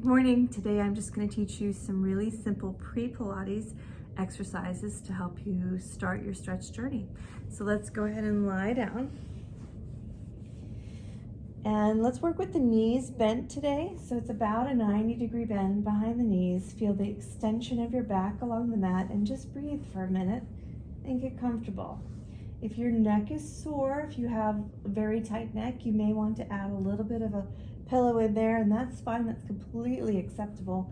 Good morning. Today I'm just going to teach you some really simple pre-Pilates exercises to help you start your stretch journey. So let's go ahead and lie down. And let's work with the knees bent today. So it's about a 90-degree bend behind the knees. Feel the extension of your back along the mat and just breathe for a minute and get comfortable. If your neck is sore, if you have a very tight neck, you may want to add a little bit of a pillow in there, and that's fine. That's completely acceptable.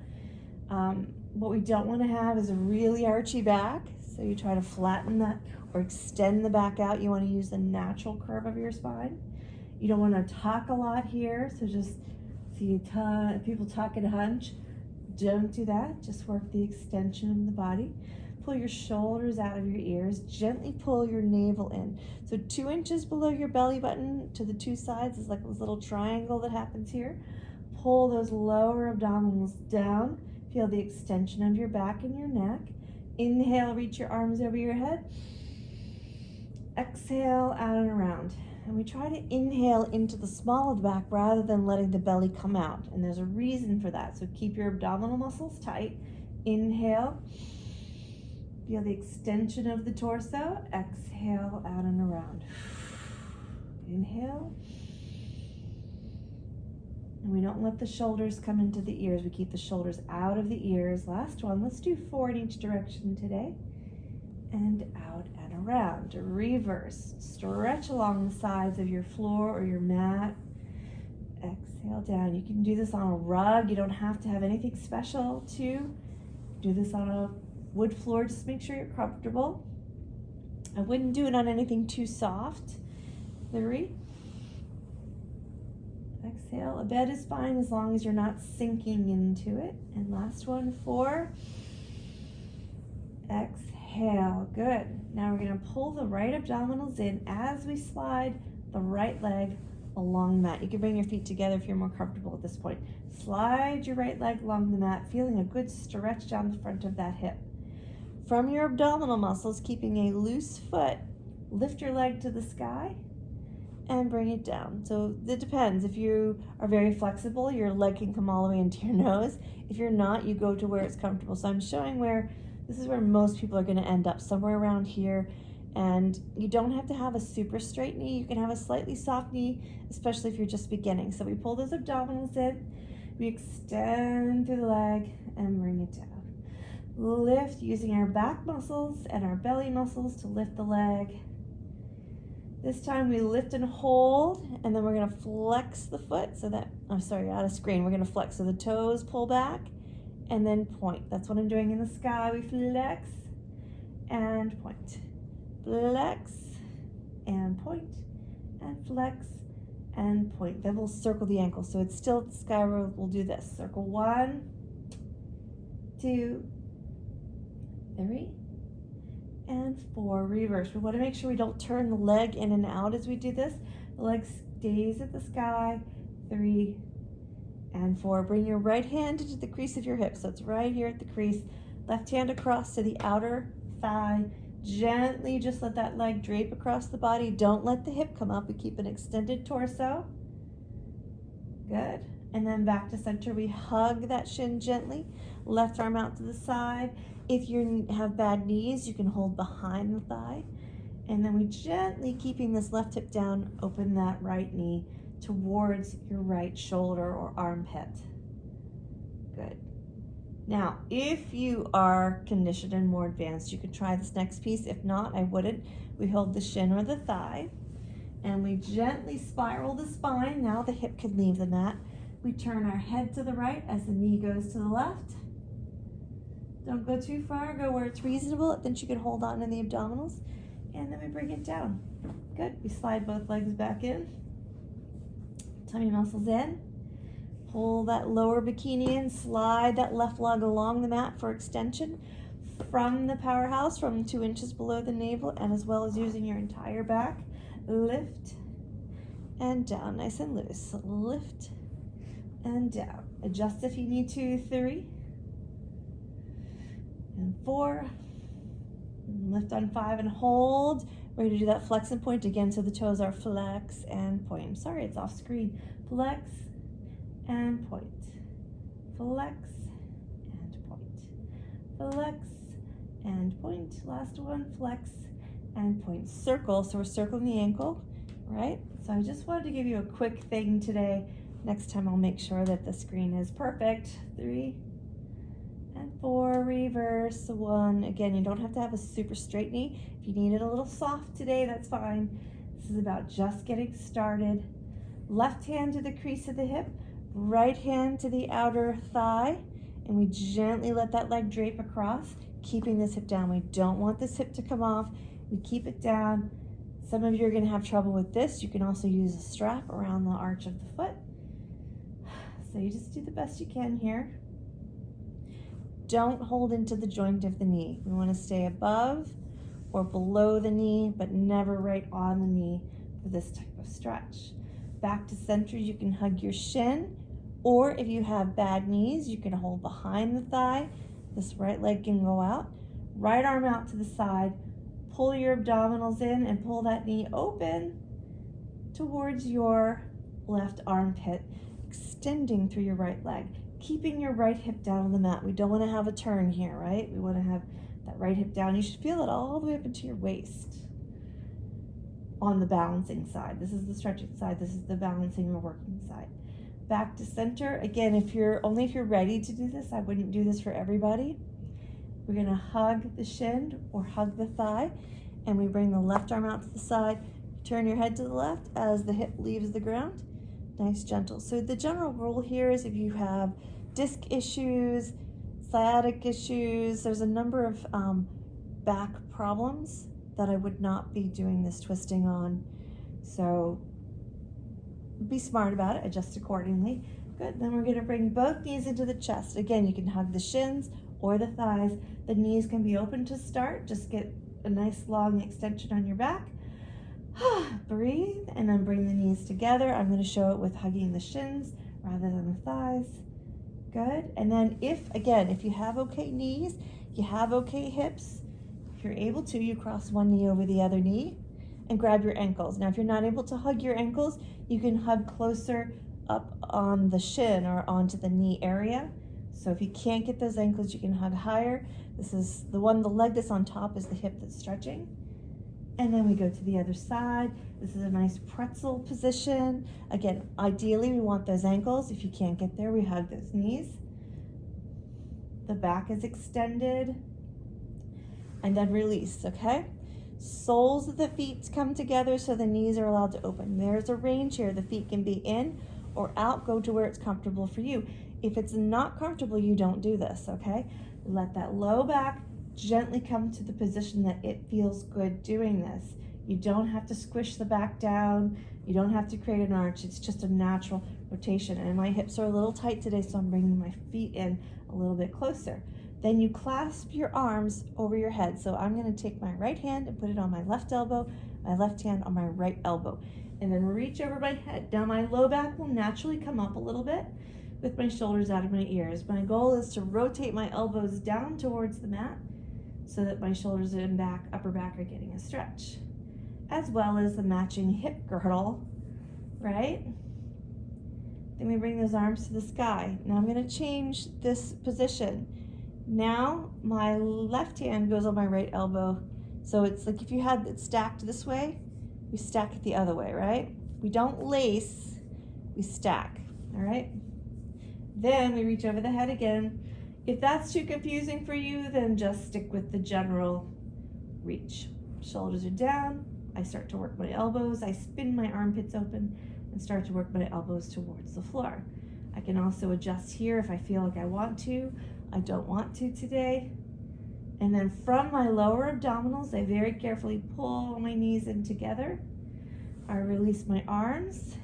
What we don't want to have is a really archy back, so you try to flatten that or extend the back out. You want to use the natural curve of your spine. You don't want to tuck a lot here, so just see people tuck and hunch. Don't do that. Just work the extension of the body. Pull your shoulders out of your ears. Gently pull your navel in. So 2 inches below your belly button to the two sides is like this little triangle that happens here. Pull those lower abdominals down. Feel the extension of your back and your neck. Inhale, reach your arms over your head. Exhale, out and around. And we try to inhale into the small of the back rather than letting the belly come out. And there's a reason for that. So keep your abdominal muscles tight. Inhale. Feel the extension of the torso. Exhale, out and around. Inhale. And we don't let the shoulders come into the ears. We keep the shoulders out of the ears. Last one. Let's do 4 in each direction today. And out and around. Reverse. Stretch along the sides of your floor or your mat. Exhale down. You can do this on a rug. You don't have to have anything special to do this on a wood floor. Just make sure you're comfortable. I wouldn't do it on anything too soft. 3. Exhale. A bed is fine as long as you're not sinking into it. And last one, 4. Exhale. Good. Now we're going to pull the right abdominals in as we slide the right leg along the mat. You can bring your feet together if you're more comfortable at this point. Slide your right leg along the mat, feeling a good stretch down the front of that hip. From your abdominal muscles, keeping a loose foot, lift your leg to the sky and bring it down. So it depends. If you are very flexible, your leg can come all the way into your nose. If you're not, you go to where it's comfortable. So I'm showing this is where most people are going to end up, somewhere around here. And you don't have to have a super straight knee. You can have a slightly soft knee, especially if you're just beginning. So we pull those abdominals in, we extend through the leg and bring it down. Lift using our back muscles and our belly muscles to lift the leg. This time we lift and hold, and then we're going to flex the foot so that, out of screen. We're going to flex so the toes pull back and then point. That's what I'm doing in the sky. We flex and point. Flex and point and flex and point. Then we'll circle the ankle. So it's still at the sky. We'll do this. Circle 1, 2, 3, and 4. Reverse. We want to make sure we don't turn the leg in and out as we do this. The leg stays at the sky. 3 and 4. Bring your right hand into the crease of your hip. So it's right here at the crease. Left hand across to the outer thigh. Gently just let that leg drape across the body. Don't let the hip come up. We keep an extended torso. Good. And then back to center. We hug that shin gently. Left arm out to the side. If you have bad knees, you can hold behind the thigh. And then we gently, keeping this left hip down, open that right knee towards your right shoulder or armpit. Good. Now, if you are conditioned and more advanced, you can try this next piece. If not, I wouldn't. We hold the shin or the thigh, and we gently spiral the spine. Now the hip can leave the mat. We turn our head to the right as the knee goes to the left. Don't go too far, go where it's reasonable. Then you can hold on to the abdominals, and then we bring it down. Good. We slide both legs back in. Tummy muscles in. Pull that lower bikini in, slide that left leg along the mat for extension from the powerhouse, from 2 inches below the navel, and as well as using your entire back. Lift and down, nice and loose. Lift and down. Adjust if you need to. 3 and 4. Lift on 5 and hold. We're going to do that flex and point again, so the toes are flex and point. I'm sorry, it's off screen. Flex and point. flex, and point. Flex, and point. Last one, flex, and point. Circle, so we're circling the ankle, right? So I just wanted to give you a quick thing today. Next time I'll make sure that the screen is perfect. 3 and 4, reverse, 1. Again, you don't have to have a super straight knee. If you need it a little soft today, that's fine. This is about just getting started. Left hand to the crease of the hip, right hand to the outer thigh, and we gently let that leg drape across, keeping this hip down. We don't want this hip to come off. We keep it down. Some of you are going to have trouble with this. You can also use a strap around the arch of the foot. So you just do the best you can here. Don't hold into the joint of the knee. We want to stay above or below the knee, but never right on the knee for this type of stretch. Back to center, you can hug your shin, or if you have bad knees, you can hold behind the thigh. This right leg can go out. Right arm out to the side. Pull your abdominals in and pull that knee open towards your left armpit, extending through your right leg, keeping your right hip down on the mat. We don't want to have a turn here, right? We want to have that right hip down. You should feel it all the way up into your waist on the balancing side. This is the stretching side. This is the balancing or working side. Back to center. Again, if you're ready to do this, I wouldn't do this for everybody. We're going to hug the shin or hug the thigh, and we bring the left arm out to the side. Turn your head to the left as the hip leaves the ground. Nice, gentle. So the general rule here is if you have disc issues, sciatic issues, there's a number of back problems that I would not be doing this twisting on. So be smart about it, adjust accordingly. Good, then we're gonna bring both knees into the chest. Again, you can hug the shins or the thighs. The knees can be open to start. Just get a nice long extension on your back. Breathe, and then bring the knees together. I'm gonna show it with hugging the shins rather than the thighs. Good, and then if you have okay knees, you have okay hips, if you're able to, you cross one knee over the other knee and grab your ankles. Now, if you're not able to hug your ankles, you can hug closer up on the shin or onto the knee area. So if you can't get those ankles, you can hug higher. This is the leg that's on top is the hip that's stretching. And then we go to the other side. This is a nice pretzel position. Again, ideally we want those ankles. If you can't get there, we hug those knees. The back is extended. And then release, okay? Soles of the feet come together so the knees are allowed to open. There's a range here. The feet can be in or out. Go to where it's comfortable for you. If it's not comfortable, you don't do this, okay? Let that low back gently come to the position that it feels good doing this. You don't have to squish the back down. You don't have to create an arch. It's just a natural rotation. And my hips are a little tight today, so I'm bringing my feet in a little bit closer. Then you clasp your arms over your head. So I'm going to take my right hand and put it on my left elbow, my left hand on my right elbow, and then reach over my head. Now my low back will naturally come up a little bit with my shoulders out of my ears. My goal is to rotate my elbows down towards the mat so that my shoulders and upper back are getting a stretch, as well as the matching hip girdle, right? Then we bring those arms to the sky. Now I'm going to change this position. Now my left hand goes on my right elbow. So it's like if you had it stacked this way, we stack it the other way, right? We don't lace, we stack, all right? Then we reach over the head again. If that's too confusing for you, then just stick with the general reach. Shoulders are down. I start to work my elbows. I spin my armpits open and start to work my elbows towards the floor. I can also adjust here if I feel like I want to. I don't want to today. And then from my lower abdominals, I very carefully pull my knees in together. I release my arms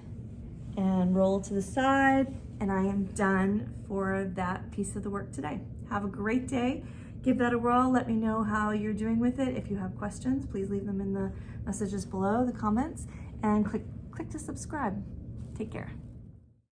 and roll to the side, and I am done for that piece of the work today. Have a great day. Give that a whirl. Let me know how you're doing with it. If you have questions, please leave them in the messages below, the comments, and click to subscribe. Take care.